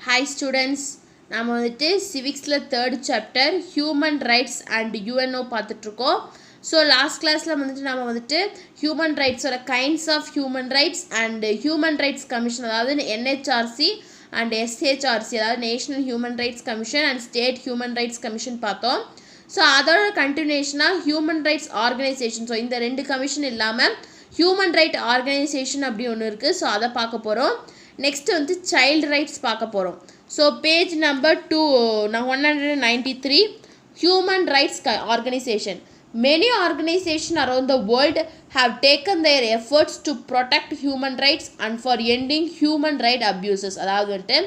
Hi students, நாம் வந்துட்டு Civicsல 3rd chapter Human Rights and UNO பார்த்துட்ருக்கோம். ஸோ லாஸ்ட் கிளாஸில் நாம் வந்துட்டு ஹியூமன் ரைட்ஸோட kinds of human rights and human rights commission, அதாவது NHRC அண்ட் SHRC, அதாவது national human rights commission and state human rights commission பார்த்தோம். ஸோ அதோட கண்டினியூஷனாக ஹியூமன் ரைட்ஸ் ஆர்கனைசேஷன், ஸோ இந்த ரெண்டு கமிஷன் இல்லாமல் ஹியூமன் ரைட் ஆர்கனைசேஷன் அப்படி ஒன்று இருக்குது. ஸோ அதை பார்க்க போகிறோம். நெக்ஸ்ட்டு வந்து சைல்டு ரைட்ஸ் பார்க்க போகிறோம். So page number 193, human rights organisation. Many organizations around the world have taken their efforts to protect human rights and for ending human right abuses. அதாவது வந்துட்டு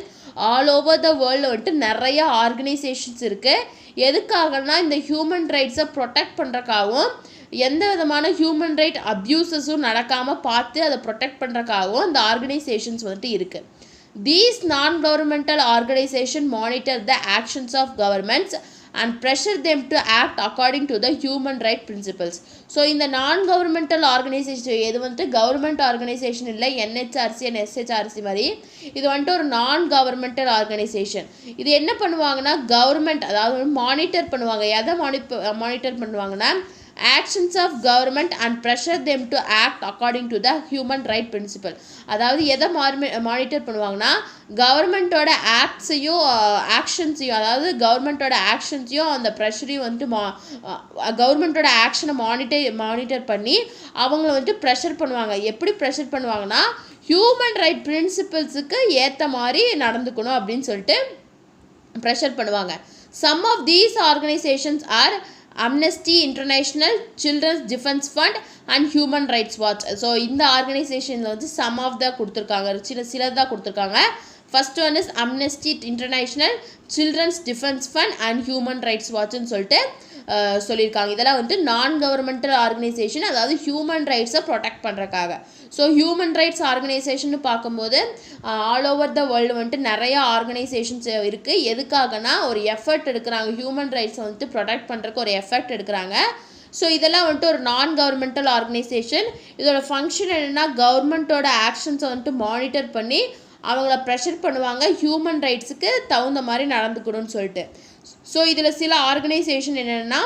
ஆல் ஓவர் த வேர்ல்டு வந்துட்டு நிறைய organisations இருக்குது. எதுக்காகனா இந்த human ரைட்ஸை protect பண்ணுறக்காகவும் எந்த விதமான ஹியூமன் ரைட் அப்யூசஸும் நடக்காமல் பார்த்து அதை ப்ரொடெக்ட் பண்ணுறக்காகவும் இந்த ஆர்கனைசேஷன்ஸ் வந்துட்டு இருக்குது. These non-governmental organizations monitor the actions of governments and pressure them to act according to the human right principles. So இந்த நான்-கவர்மெண்டல் ஆர்கனைசேஷன் எது வந்துட்டு கவர்மெண்ட் ஆர்கனைசேஷன் இல்லை, NHRC அண்ட் SHRC மாதிரி இது வந்துட்டு ஒரு நான்-கவர்மெண்டல் ஆர்கனைசேஷன். இது என்ன பண்ணுவாங்கன்னா கவர்மெண்ட், அதாவது மானிட்டர் பண்ணுவாங்க. எதை மானிட்டர் பண்ணுவாங்கன்னா actions of government and pressure them to act according to the human right principle. அதாவது எதை மானிட்டர் பண்ணுவாங்கன்னா கவர்மெண்ட்டோட ஆக்ஷன்ஸையும், அதாவது கவர்மெண்ட்டோட ஆக்ஷன்ஸையும் அந்த ப்ரெஷரையும் வந்துட்டு கவர்மெண்ட்டோட ஆக்ஷனை மானிட்டர் பண்ணி அவங்கள வந்துட்டு ப்ரெஷர் பண்ணுவாங்க. எப்படி ப்ரெஷர் பண்ணுவாங்கன்னா ஹியூமன் ரைட் பிரின்சிபல்ஸுக்கு ஏற்ற மாதிரி நடந்துக்கணும் அப்படின்னு சொல்லிட்டு ப்ரெஷர் பண்ணுவாங்க. Some of these organisations are Amnesty International, Children's Defense Fund and Human Rights Watch. So இந்த ஆர்கனைசேஷனில் வந்து சம் ஆஃப் தான் கொடுத்துருக்காங்க, சிலதான் கொடுத்துருக்காங்க. First one is Amnesty International, Children's Defense Fund and Human Rights Watchன்னு சொல்லிட்டு சொல்லியிருக்காங்க. இதெல்லாம் வந்துட்டு நான் கவர்மெண்டல் ஆர்கனைசேஷன், அதாவது ஹியூமன் ரைட்ஸை ப்ரொடெக்ட் பண்ணுறக்காக. ஸோ ஹியூமன் ரைட்ஸ் ஆர்கனைசேஷன் பார்க்கும்போது ஆல் ஓவர் த வேர்ல்டு வந்துட்டு நிறையா ஆர்கனைசேஷன்ஸ் இருக்குது. எதுக்காகனா ஒரு எஃபர்ட் எடுக்கிறாங்க, ஹியூமன் ரைட்ஸை வந்துட்டு ப்ரொடெக்ட் பண்ணுறதுக்கு ஒரு எஃபர்ட் எடுக்கிறாங்க. ஸோ இதெல்லாம் வந்துட்டு ஒரு நான் கவர்மெண்டல் ஆர்கனைசேஷன். இதோட ஃபங்க்ஷன் என்னென்னா கவர்மெண்ட்டோட ஆக்ஷன்ஸை வந்துட்டு மானிட்டர் பண்ணி அவங்கள ப்ரெஷர் பண்ணுவாங்க ஹியூமன் ரைட்ஸுக்கு தகுந்த மாதிரி நடந்துக்கணும்னு சொல்லிட்டு. ஸோ இதில் சில ஆர்கனைசேஷன் என்னென்னா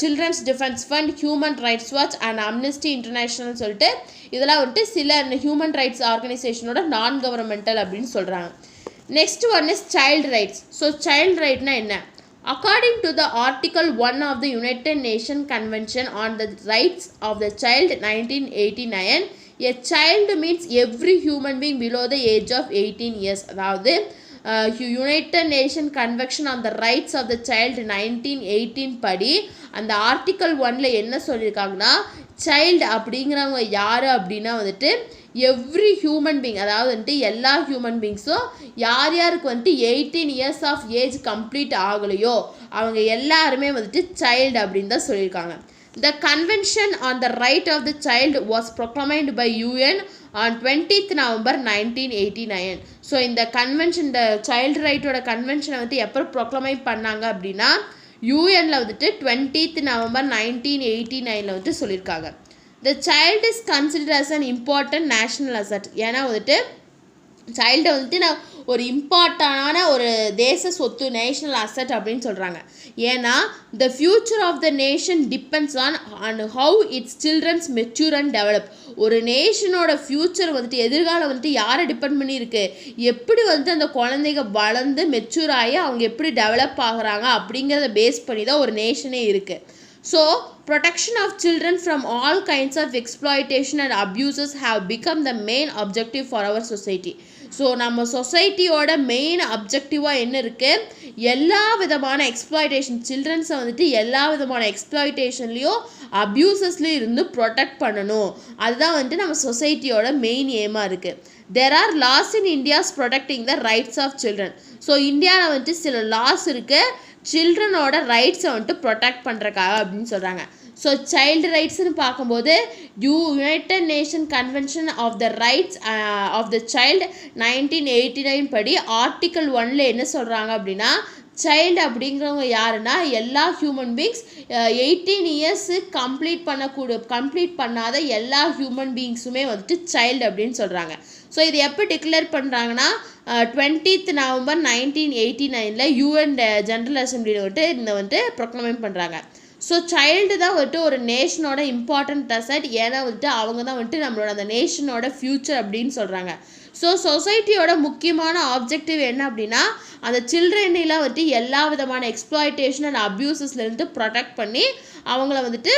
Children's Defense Fund, Human Rights Watch and Amnesty International சொல்லிட்டு இதெல்லாம் வந்துட்டு சில ஹியூமன் ரைட்ஸ் ஆர்கனைசேஷனோட நான் கவர்மெண்டல் அப்படின்னு சொல்கிறாங்க. Next one is child rights. So child ரைட்னா என்ன? According to the Article 1 of the United Nations Convention on the Rights of the Child 1989, a child means every human being below the age of 18 years. அதாவது United Nation convention on the rights of the child 1918 படி அந்த article 1ல் என்ன சொல்லியிருக்காங்கன்னா child அப்படிங்கிறவங்க யார் அப்படின்னா வந்துட்டு எவ்ரி ஹியூமன் பீங், அதாவது வந்துட்டு எல்லா ஹியூமன் பீங்ஸும் யார் யாருக்கு வந்துட்டு 18 இயர்ஸ் ஆஃப் ஏஜ் கம்ப்ளீட் ஆகலையோ அவங்க எல்லாருமே வந்துட்டு சைல்டு அப்படின்னு தான் சொல்லியிருக்காங்க. The Convention on the Right of the Child was proclaimed by UN on 20th November 1989. So இந்த கன்வென்ஷன், இந்த சைல்டு ரைட்டோட கன்வென்ஷனை வந்து எப்போ ப்ரொக்ளமைன் பண்ணாங்க அப்படின்னா யூஎனில் வந்துட்டு 20th November 1989 வந்துட்டு சொல்லியிருக்காங்க. The child is considered as an important national asset. ஏன்னா வந்துட்டு சைல்டை வந்துட்டு நான் ஒரு இம்பார்ட்டண்டான ஒரு தேச சொத்து, நேஷனல் அசட் அப்படின்னு சொல்கிறாங்க. ஏன்னா the future of the nation depends on how its children's mature and develop. ஒரு நேஷனோட ஃப்யூச்சர் வந்துட்டு எதிர்காலம் வந்துட்டு யாரை டிபெண்ட் பண்ணி இருக்குது, எப்படி வந்துட்டு அந்த குழந்தைங்க வளர்ந்து மெச்சூர் ஆகி அவங்க எப்படி டெவலப் ஆகுறாங்க அப்படிங்கிறத பேஸ் பண்ணி தான் ஒரு நேஷனே இருக்குது. So, protection of children from all kinds of exploitation and abuses have become the main objective for our society. So நம்ம சொசைட்டியோட மெயின் அப்ஜெக்டிவாக என்ன இருக்குது, எல்லா விதமான எக்ஸ்ப்ளாய்டேஷன், சில்ட்ரன்ஸை வந்துட்டு எல்லா விதமான எக்ஸ்ப்ளாய்டேஷன்லேயும் அப்யூசஸ்லேயும் இருந்து ப்ரொடெக்ட் பண்ணணும். அதுதான் வந்துட்டு நம்ம சொசைட்டியோட மெயின் எய்மாக இருக்குது. There are laws in India protecting the rights of children. So இந்தியாவில் வந்துட்டு சில லாஸ் இருக்குது சில்ட்ரனோட ரைட்ஸை வந்துட்டு ப்ரொடெக்ட் பண்ணுறக்காக அப்படின்னு சொல்கிறாங்க. ஸோ சைல்டு ரைட்ஸ்னு பார்க்கும்போது United Nation convention of the rights of the child 1989 படி ஆர்டிக்கல் 1ல் என்ன சொல்கிறாங்க அப்படின்னா சைல்டு அப்படிங்கிறவங்க யாருன்னா எல்லா ஹியூமன் பீங்ஸ் 18 இயர்ஸு கம்ப்ளீட் பண்ணாத எல்லா ஹியூமன் பீங்ஸுமே வந்துட்டு சைல்டு அப்படின்னு சொல்கிறாங்க. ஸோ இது எப்போ டிக்ளேர் பண்ணுறாங்கன்னா 20th November 1989 UN ஜென்ரல் அசம்பிளியில் வந்துட்டு இந்த வந்துட்டு ப்ரொக்ளமைன் பண்ணுறாங்க. ஸோ சைல்டு தான் வந்துட்டு ஒரு நேஷனோட இம்பார்ட்டன்ட் அசட். ஏன்னா வந்துட்டு அவங்க தான் வந்துட்டு நம்மளோட அந்த நேஷனோட ஃப்யூச்சர் அப்படின்னு சொல்கிறாங்க. ஸோ சொசைட்டியோட முக்கியமான ஆப்ஜெக்டிவ் என்ன அப்படின்னா அந்த சில்ட்ரன்லாம் வந்துட்டு எல்லா விதமான எக்ஸ்ப்ளாய்டேஷன் அண்ட் அப்யூசஸ்லேருந்து ப்ரொடெக்ட் பண்ணி அவங்கள வந்துட்டு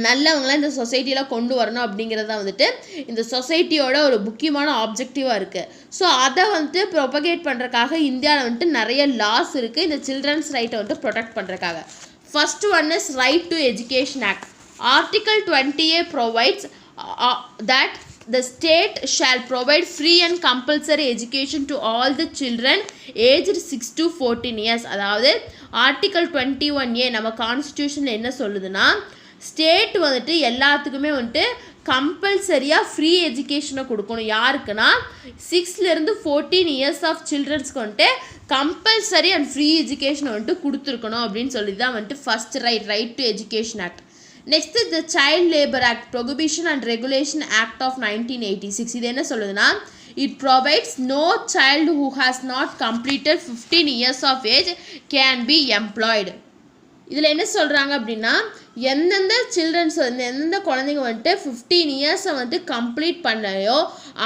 நல்லவங்களாம் இந்த சொசைட்டியில் கொண்டு வரணும் அப்படிங்கிறது தான் வந்துட்டு இந்த சொசைட்டியோட ஒரு முக்கியமான ஆப்ஜெக்டிவாக இருக்குது. ஸோ அதை வந்துட்டு ப்ரொபகேட் பண்ணுறதுக்காக இந்தியாவில் வந்துட்டு நிறைய லாஸ் இருக்குது இந்த சில்ட்ரன்ஸ் ரைட்டை வந்துட்டு ப்ரொடெக்ட் பண்ணுறதுக்காக. First one is Right to Education Act. Article 20A provides that the state shall provide free and compulsory education to all the children aged 6 to 14 years. அதாவது ஆர்டிக்கல் 21A நம்ம கான்ஸ்டியூஷனில் என்ன சொல்லுதுன்னா state வந்துட்டு எல்லாத்துக்குமே வந்துட்டு கம்பல்சரியாக ஃப்ரீ எஜுகேஷனை கொடுக்கணும். யாருக்குன்னா 6லேருந்து 14 இயர்ஸ் ஆஃப் சில்ட்ரன்ஸ்க்கு வந்துட்டு கம்பல்சரி அண்ட் ஃப்ரீ எஜுகேஷனை வந்துட்டு கொடுத்துருக்கணும் அப்படின்னு சொல்லி தான் வந்துட்டு first right to education act. Next the child labour act prohibition and regulation act of 1986. இது என்ன சொல்லுதுன்னா it provides no child who has not completed 15 years of age can be employed. இதில் என்ன சொல்கிறாங்க அப்படின்னா எந்தெந்த சில்ட்ரன்ஸ் எந்தெந்த குழந்தைங்க வந்துட்டு 15 இயர்ஸை வந்துட்டு கம்ப்ளீட் பண்ணலையோ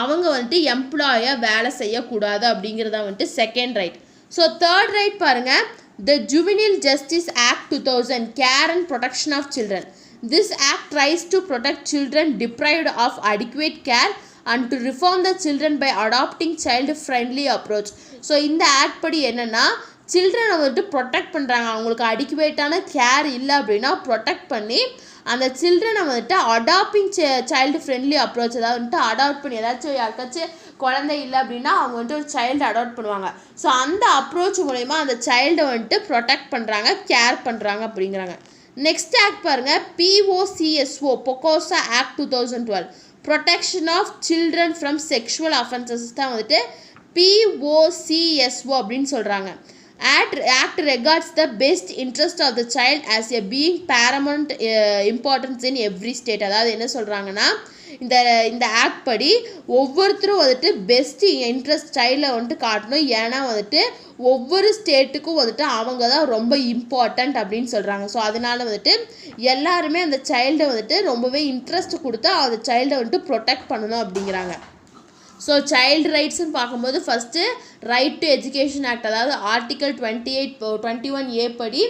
அவங்க வந்துட்டு எம்ப்ளாயாக வேலை செய்யக்கூடாது அப்படிங்கிறத வந்துட்டு second right. So third right பாருங்கள், the juvenile justice act 2000 care and protection of children. This act tries to protect children deprived of adequate care and to reform the children by adopting child friendly approach. So இந்த act படி என்னென்னா சில்ட்ரனை வந்துட்டு protect பண்ணுறாங்க. அவங்களுக்கு அடிக்குவேட்டான care இல்லை அப்படின்னா protect பண்ணி அந்த சில்ட்ரனை வந்துட்டு அடாப்டிங் சைல்டு ஃப்ரெண்ட்லி அப்ரோச், அதாவது வந்துட்டு அடாப்ட் பண்ணி ஏதாச்சும் யாருக்காச்சும் குழந்தை இல்லை அப்படின்னா அவங்க வந்துட்டு ஒரு சைல்டு அடாப்ட் பண்ணுவாங்க. ஸோ அந்த அப்ரோச் மூலயமா அந்த சைல்டை வந்துட்டு ப்ரொடெக்ட் பண்ணுறாங்க, கேர் பண்ணுறாங்க அப்படிங்கிறாங்க. நெக்ஸ்ட் ஆக்ட் பாருங்கள், POCSO பொக்கோசா act 2012 protection of children from sexual offences தான் வந்துட்டு POCSO அப்படின்னு சொல்கிறாங்க. Act regards the best interest of the child as a being paramount importance in every state. அதாவது என்ன சொல்கிறாங்கன்னா இந்த ஆக்ட் படி ஒவ்வொருத்தரும் வந்துட்டு பெஸ்ட் இன்ட்ரெஸ்ட் சைல்டில் வந்துட்டு காட்டணும். ஏன்னா வந்துட்டு ஒவ்வொரு ஸ்டேட்டுக்கும் வந்துட்டு அவங்க தான் ரொம்ப இம்பார்ட்டண்ட் அப்படின்னு சொல்கிறாங்க. ஸோ அதனால வந்துட்டு எல்லாருமே அந்த சைல்டை வந்துட்டு ரொம்பவே இன்ட்ரெஸ்ட் கொடுத்து அந்த சைல்டை வந்துட்டு ப்ரொடெக்ட் பண்ணணும் அப்படிங்கிறாங்க. ஸோ சைல்டு ரைட்ஸ்ன்னு பார்க்கும்போது first right to education act, அதாவது ஆர்டிக்கல் 21A படி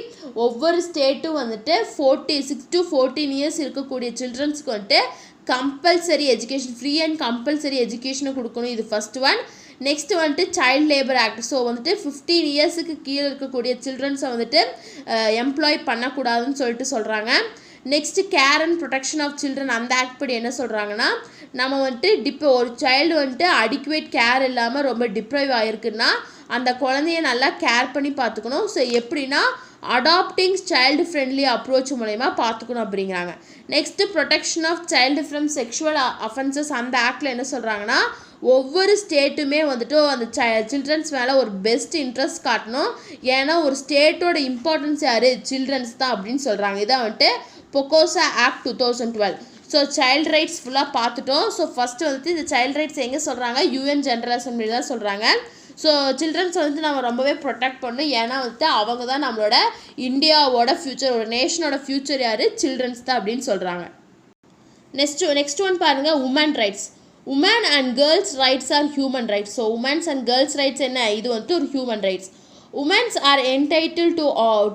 ஒவ்வொரு ஸ்டேட்டும் வந்துட்டு 6 to 14 இயர்ஸ் இருக்கக்கூடிய சில்ட்ரன்ஸ்க்கு வந்துட்டு compulsory education, free and compulsory எஜுகேஷனை கொடுக்கணும். இது ஃபஸ்ட் ஒன். நெக்ஸ்ட் வந்துட்டு சைல்டு லேபர் ஆக்ட். ஸோ வந்துட்டு 15 இயர்ஸுக்கு கீழே இருக்கக்கூடிய சில்ட்ரன்ஸை வந்துட்டு எம்ப்ளாய் பண்ணக்கூடாதுன்னு சொல்லிட்டு சொல்கிறாங்க. Next care and protection of children, அந்த ஆக்ட் படி என்ன சொல்கிறாங்கன்னா நம்ம வந்துட்டு ஒரு சைல்டு வந்துட்டு அடிக்குவேட் கேர் இல்லாமல் ரொம்ப டிப்ரைவ் ஆகிருக்குன்னா அந்த குழந்தைய நல்லா கேர் பண்ணி பார்த்துக்கணும். ஸோ எப்படின்னா அடாப்டிங் சைல்டு ஃப்ரெண்ட்லி அப்ரோச் மூலயமா பார்த்துக்கணும் அப்படிங்கிறாங்க. Next protection of child from sexual offences, அந்த ஆக்டில் என்ன சொல்கிறாங்கன்னா ஒவ்வொரு ஸ்டேட்டுமே வந்துட்டு அந்த சில்ட்ரன்ஸ் மேலே ஒரு பெஸ்ட் இன்ட்ரெஸ்ட் காட்டணும். ஏன்னா ஒரு ஸ்டேட்டோட இம்பார்ட்டன்ஸ் யார், சில்ட்ரன்ஸ் தான் அப்படின்னு சொல்கிறாங்க. இதான் வந்துட்டு பொக்கோசா ஆக்ட் 2012. ஸோ சைல்டு ரைட்ஸ் ஃபுல்லாக பார்த்துட்டோம். ஸோ ஃபஸ்ட்டு வந்துட்டு இந்த சைல்டு ரைட்ஸ் எங்கே சொல்கிறாங்க, UN ஜென்ரல் அசம்பிளி தான் சொல்கிறாங்க. ஸோ சில்ட்ரன்ஸ் வந்துட்டு நம்ம ரொம்பவே ப்ரொடெக்ட் பண்ணணும். ஏன்னா வந்துட்டு அவங்க தான் நம்மளோட இந்தியாவோட ஃப்யூச்சர், ஒரு நேஷனோட ஃப்யூச்சர் யார், சில்ட்ரன்ஸ் தான் அப்படின்னு சொல்கிறாங்க. நெக்ஸ்ட் ஒன் பாருங்கள், women rights. Women and girls rights are human rights. So women's and girls rights என்ன, இது வந்துட்டு ஒரு human rights. Women are entitled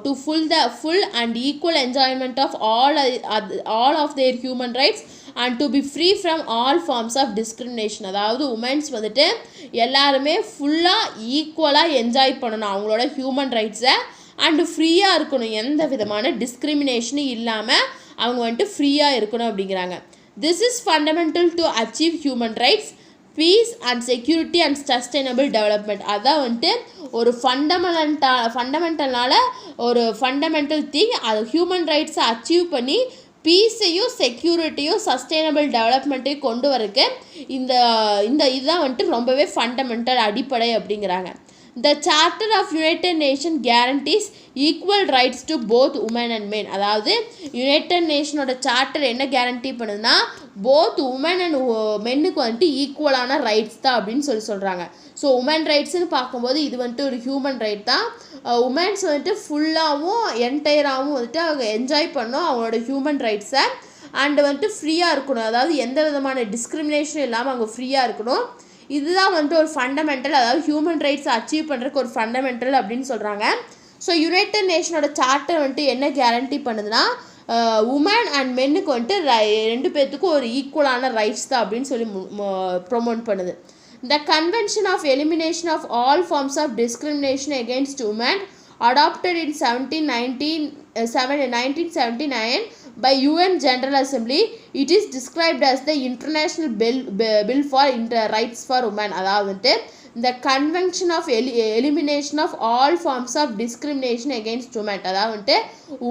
to full and equal enjoyment of all of their human rights and to be free from all forms of discrimination. அதாவது women's வந்துட்டு எல்லாருமே ஃபுல்லாக ஈக்குவலாக enjoy பண்ணணும் அவங்களோட ஹியூமன் ரைட்ஸை, அண்டு ஃப்ரீயாக இருக்கணும், எந்த விதமான டிஸ்கிரிமினேஷனும் இல்லாமல் அவங்க வந்துட்டு ஃப்ரீயாக இருக்கணும் அப்படிங்கிறாங்க. This is fundamental to achieve human rights, peace and security and sustainable development. அதான் வந்துட்டு ஒரு ஃபண்டமெண்டல்னால ஒரு ஃபண்டமெண்டல் திங், அது ஹியூமன் ரைட்ஸை அச்சீவ் பண்ணி பீஸையும் செக்யூரிட்டியும் சஸ்டைனபிள் டெவலப்மெண்ட்டையும் கொண்டு வரக்கு இதுதான் வந்துட்டு ரொம்பவே ஃபண்டமெண்டல் அடிப்படை அப்படிங்கிறாங்க. The Charter of United Nations guarantees equal rights to both women and men. அதாவது யுனைடெட் நேஷனோட சார்ட்டர் என்ன கேரண்டி பண்ணுதுன்னா போத் உமன் அண்ட் மென்னுக்கு வந்துட்டு ஈக்குவலான ரைட்ஸ் தான் அப்படின்னு சொல்கிறாங்க. ஸோ உமன் ரைட்ஸ்ன்னு பார்க்கும்போது இது வந்துட்டு ஒரு ஹியூமன் ரைட் தான். உமன்ஸ் வந்துட்டு ஃபுல்லாகவும் என்டையராகவும் வந்துட்டு அவங்க என்ஜாய் பண்ணணும் அவங்களோட ஹியூமன் ரைட்ஸை. அண்டு வந்துட்டு ஃப்ரீயாக இருக்கணும், அதாவது எந்த விதமான டிஸ்கிரிமினேஷனும் இல்லாமல் அவங்க ஃப்ரீயாக இருக்கணும். இதுதான் வந்துட்டு ஒரு ஃபண்டமெண்டல், அதாவது ஹியூமன் ரைட்ஸை அச்சீவ் பண்ணுறதுக்கு ஒரு ஃபண்டமெண்டல் அப்படின்னு சொல்கிறாங்க. ஸோ யுனைடெட் நேஷனோட சார்ட்டர் வந்துட்டு என்ன கேரண்டி பண்ணுதுன்னா உமன் அண்ட் மென்னுக்கு வந்துட்டு ரெண்டு பேர்த்துக்கும் ஒரு ஈக்குவலான ரைட்ஸ் தான் அப்படின்னு சொல்லி ப்ரொமோட் பண்ணுது. The Convention of Elimination of All Forms of Discrimination Against Women, adopted in 1979 by UN General Assembly, it is described as the International Bill for Rights for Women. அதாவது the Convention of Elimination of All Forms of Discrimination Against Women, அதாவது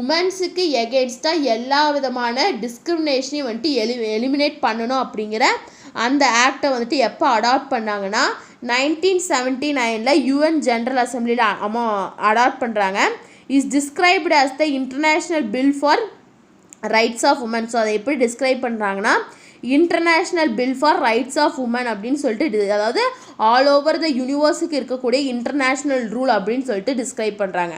உமன்ஸுக்கு எகென்ஸ்டாக எல்லா விதமான டிஸ்கிரிமினேஷனையும் வந்துட்டு eliminate பண்ணணும் அப்படிங்கிற அந்த ஆக்டை வந்துட்டு எப்போ அடாப்ட் பண்ணாங்கன்னா 1979 யூஎன் ஜென்ரல் அசம்பிளியில் அடாப்ட் பண்ணுறாங்க. Is described as the international bill for rights of women. So அதை எப்படி டிஸ்கிரைப் பண்ணுறாங்கன்னா international bill for rights of women அப்படின்னு சொல்லிட்டு, அதாவது ஆல் ஓவர் த யூனிவர்ஸுக்கு இருக்கக்கூடிய இன்டர்நேஷ்னல் ரூல் அப்படின்னு சொல்லிட்டு டிஸ்கிரைப் பண்ணுறாங்க.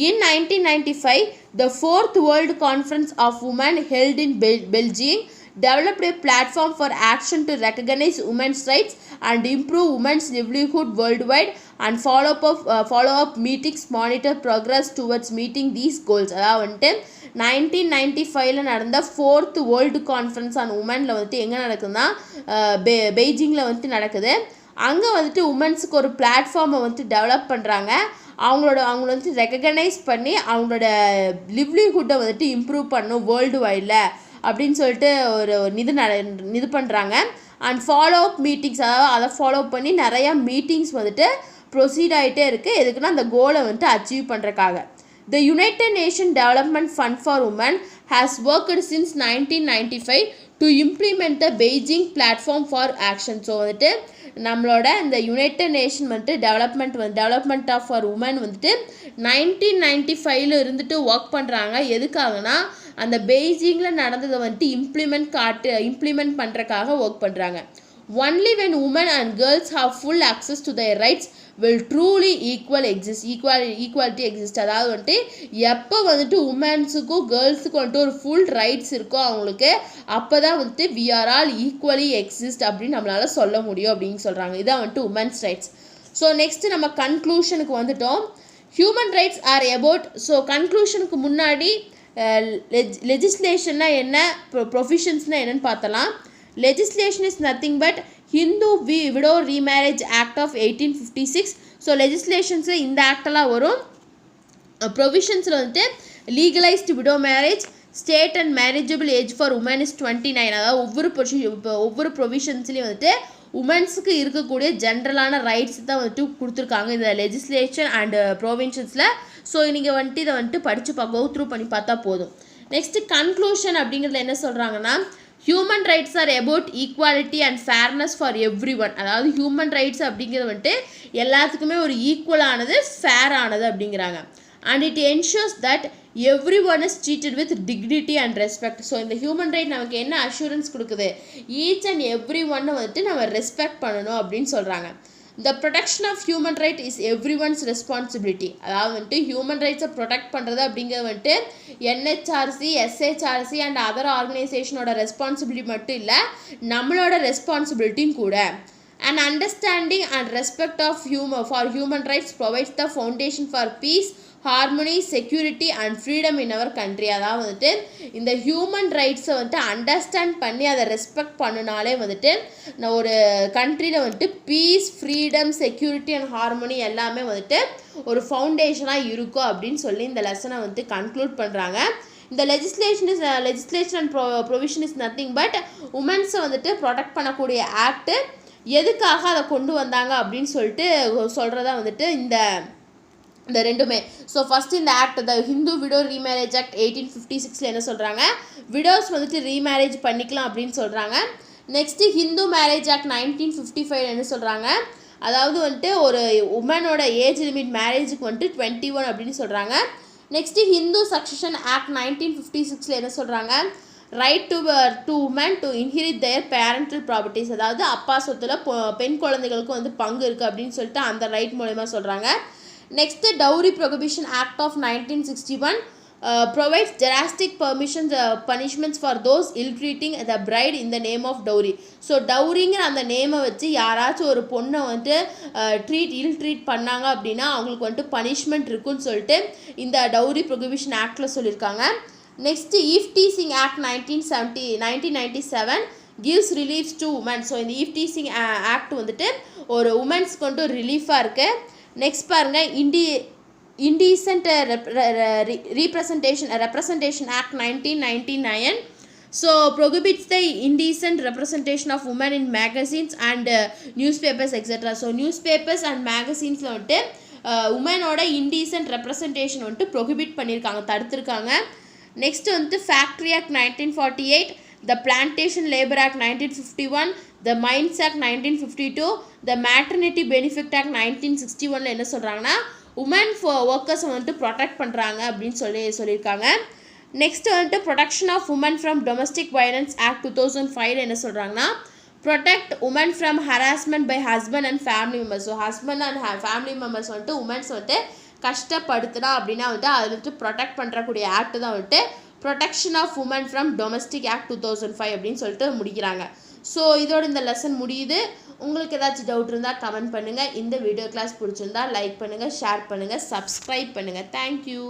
In 1995, the 4th World Conference of Women held in Beijing developed a platform for action to recognize women's rights and improve women's livelihood worldwide, and follow-up meetings monitor progress towards meeting these goals. அதாவது வந்துட்டு 1995 நடந்த 4th world conference on உமனில் வந்துட்டு எங்கே நடக்குதுன்னா பெய்ஜிங்கில் வந்துட்டு நடக்குது. அங்கே வந்துட்டு உமன்ஸுக்கு ஒரு பிளாட்ஃபார்மை வந்துட்டு டெவலப் பண்ணுறாங்க. அவங்கள வந்துட்டு ரெக்கக்னைஸ் பண்ணி அவங்களோட லிவ்லிஹுட்டை வந்துட்டு இம்ப்ரூவ் பண்ணணும் வேர்ல்டு வைடில் அப்படின்னு சொல்லிட்டு ஒரு இது பண்ணுறாங்க. அண்ட் ஃபாலோ அப் மீட்டிங்ஸ், அதாவது அதை ஃபாலோ பண்ணி நிறையா மீட்டிங்ஸ் வந்துட்டு ப்ரொசீட் ஆகிட்டே இருக்குது. எதுக்குன்னா அந்த கோலை வந்துட்டு achieve பண்ணுறக்காக. The United Nations Development Fund for Women has worked since 1995 to implement the Beijing Platform for Action. So வந்துட்டு நம்மளோட இந்த யுனைடெட் நேஷன் வந்துட்டு டெவலப்மெண்ட் ஆஃப் ஃபார் உமன் வந்துட்டு 1995 இருந்துட்டு ஒர்க் பண்ணுறாங்க. எதுக்காகனா அந்த பெய்ஜிங்கில் நடந்ததை வந்துட்டு இம்ப்ளிமெண்ட் பண்ணுறக்காக ஒர்க் பண்ணுறாங்க. Only when women and girls have full access to their rights will truly equality exist. அதாவது வந்துட்டு எப்போ வந்துட்டு உமன்ஸுக்கும் கேர்ள்ஸுக்கும் வந்துட்டு ஒரு ஃபுல் ரைட்ஸ் இருக்கோ அவங்களுக்கு அப்போ தான் வந்துட்டு we are all equally exist அப்படின்னு நம்மளால் சொல்ல முடியும் அப்படின்னு சொல்கிறாங்க. இதான் வந்துட்டு உமன்ஸ் ரைட்ஸ். ஸோ நெக்ஸ்ட்டு நம்ம கன்க்ளூஷனுக்கு வந்துட்டோம். Human rights are about, so கன்க்ளூஷனுக்கு முன்னாடி லெஜிஸ்லேஷன்னா என்ன, ப்ரொவிஷன்ஸ்னால் என்னென்னு பார்த்தலாம். Legislation is nothing but Hindu Widow Remarriage Act of 1856. So லெஜிஸ்லேஷன்ஸில் இந்த ஆக்டெல்லாம் வரும். ப்ரொவிஷன்ஸில் வந்துட்டு legalised widow marriage, state and marriageable age for women is 29. அதாவது ஒவ்வொரு ப்ரொவிஷன்ஸ்லேயும் வந்துட்டு உமன்ஸுக்கு இருக்கக்கூடிய ஜென்ரலான ரைட்ஸ் தான் வந்துட்டு கொடுத்துருக்காங்க இந்த லெஜிஸ்லேஷன் அண்ட் ப்ரொவிஷன்ஸில். ஸோ நீங்கள் வந்துட்டு இதை வந்துட்டு படித்து கோ த்ரூ பண்ணி பார்த்தா போதும். நெக்ஸ்ட்டு கன்க்ளூஷன் அப்படிங்கிறதுல என்ன சொல்கிறாங்கன்னா human rights are about equality and fairness for everyone. அதாவது ஹியூமன் ரைட்ஸ் அப்படிங்கிறது வந்துட்டு எல்லாத்துக்குமே ஒரு ஈக்குவலானது, ஃபேரானது அப்படிங்கிறாங்க. And it ensures that everyone is treated with dignity and respect. So இந்த ஹியூமன் ரைட் நமக்கு என்ன அஷூரன்ஸ் கொடுக்குது, ஈச் அண்ட் எவ்ரி ஒன்னை வந்துட்டு நம்ம ரெஸ்பெக்ட் பண்ணணும் அப்படின்னு சொல்கிறாங்க. The protection of human right is everyone's responsibility. அதாவது வந்துட்டு ஹியூமன் ரைட்ஸை ப்ரொடெக்ட் பண்ணுறது அப்படிங்கிறது வந்துட்டு என்ஹெச்ஆர்சி, எஸ்ஹெச்ஆர்சி அண்ட் அதர் ஆர்கனைசேஷனோட ரெஸ்பான்சிபிலிட்டி மட்டும் இல்லை, நம்மளோட ரெஸ்பான்சிபிலிட்டியும் கூட. An understanding and respect of human rights provides the foundation for peace, harmony, security and freedom in our country. அதாவது வந்துட்டு இந்த ஹியூமன் ரைட்ஸை வந்துட்டு அண்டர்ஸ்டாண்ட் பண்ணி அதை ரெஸ்பெக்ட் பண்ணினாலே வந்துட்டு ஒரு கண்ட்ரியில் வந்துட்டு peace, freedom, security and harmony எல்லாமே வந்துட்டு ஒரு ஃபவுண்டேஷனாக இருக்கும் அப்படின்னு சொல்லி இந்த லெசனை வந்துட்டு கன்க்ளூட் பண்ணுறாங்க. இந்த legislation and provision is nothing but உமன்ஸை வந்துட்டு ப்ரொடெக்ட் பண்ணக்கூடிய ஆக்ட். எதுக்காக அதை கொண்டு வந்தாங்க அப்படின்னு சொல்லிட்டு சொல்கிறதா வந்துட்டு இந்த ரெண்டுமே. ஸோ ஃபஸ்ட்டு இந்த ஆக்ட், த ஹிந்து விடோ ரீமேரேஜ் ஆக்ட் 1856 என்ன சொல்கிறாங்க, விடோஸ் வந்துட்டு ரீமேரேஜ் பண்ணிக்கலாம் அப்படின்னு சொல்கிறாங்க. நெக்ஸ்ட்டு ஹிந்து மேரேஜ் ஆக்ட் 1955 என்ன சொல்கிறாங்க, அதாவது வந்துட்டு ஒரு உமனோட ஏஜ் லிமிட் மேரேஜுக்கு வந்துட்டு 21 அப்படின்னு சொல்கிறாங்க. நெக்ஸ்ட்டு ஹிந்து சக்சஷன் ஆக்ட் 1956 என்ன சொல்கிறாங்க, right to women to inherit their parental properties, அதாவது அப்பா சொத்துல பெண் குழந்தைகளுக்கும் வந்து பங்கு இருக்குது அப்படின்னு சொல்லிட்டு அந்த ரைட் மூலமா சொல்கிறாங்க. Next dowry prohibition act of 1961 provides drastic punishments for those ill-treating the bride in the name of dowry. So டவுரிங்கிற அந்த நேமை வச்சு யாராச்சும் ஒரு பொண்ணை வந்துட்டு ட்ரீட் பண்ணாங்க அப்படின்னா அவங்களுக்கு வந்துட்டு பனிஷ்மெண்ட் இருக்குன்னு சொல்லிட்டு இந்த டவுரி ப்ரொஹிபிஷன் ஆக்டில் சொல்லியிருக்காங்க. Next eve teasing act 1997 gives reliefs to women. So இந்த ஈவ் டீசிங் ஆக்ட் வந்துட்டு ஒரு உமன்ஸ்க்கு வந்துட்டு ரிலீஃபாக இருக்குது. நெக்ஸ்ட் பாருங்கள், Indecent Representation Act 1999 so prohibits the indecent representation of women in magazines and newspapers etc. so newspapers and magazines வந்துட்டு உமனோட indecent representation வந்துட்டு prohibit பண்ணியிருக்காங்க, தடுத்திருக்காங்க. Next வந்துட்டு factory act 1948, the Plantation Labor Act 1951, the Mines Act 1952, the Maternity Benefit Act 1961 என்ன சொல்கிறாங்கன்னா woman ஒர்க்கர்ஸை வந்துட்டு protect பண்ணுறாங்க அப்படின்னு சொல்லியிருக்காங்க. நெக்ஸ்ட் வந்துட்டு protection of women from domestic violence act 2005 என்ன சொல்கிறாங்கன்னா protect women from harassment by husband and family members. So husband and family members வந்துட்டு உமன்ஸ் வந்துட்டு கஷ்டப்படுத்துனா அப்படின்னா வந்துட்டு அதில் வந்துட்டு ப்ரொடெக்ட் பண்ணுறக்கூடிய ஆக்ட் தான் வந்துட்டு protection of women from domestic act 2005 அப்படின்னு சொல்லிட்டு முடிக்கிறாங்க. ஸோ இதோட இந்த லெசன் முடியுது. உங்களுக்கு ஏதாச்சும் டவுட் இருந்தால் கமெண்ட் பண்ணுங்கள். இந்த வீடியோ கிளாஸ் பிடிச்சிருந்தா லைக் பண்ணுங்கள், ஷேர் பண்ணுங்கள், சப்ஸ்கிரைப் பண்ணுங்கள். தேங்க்யூ.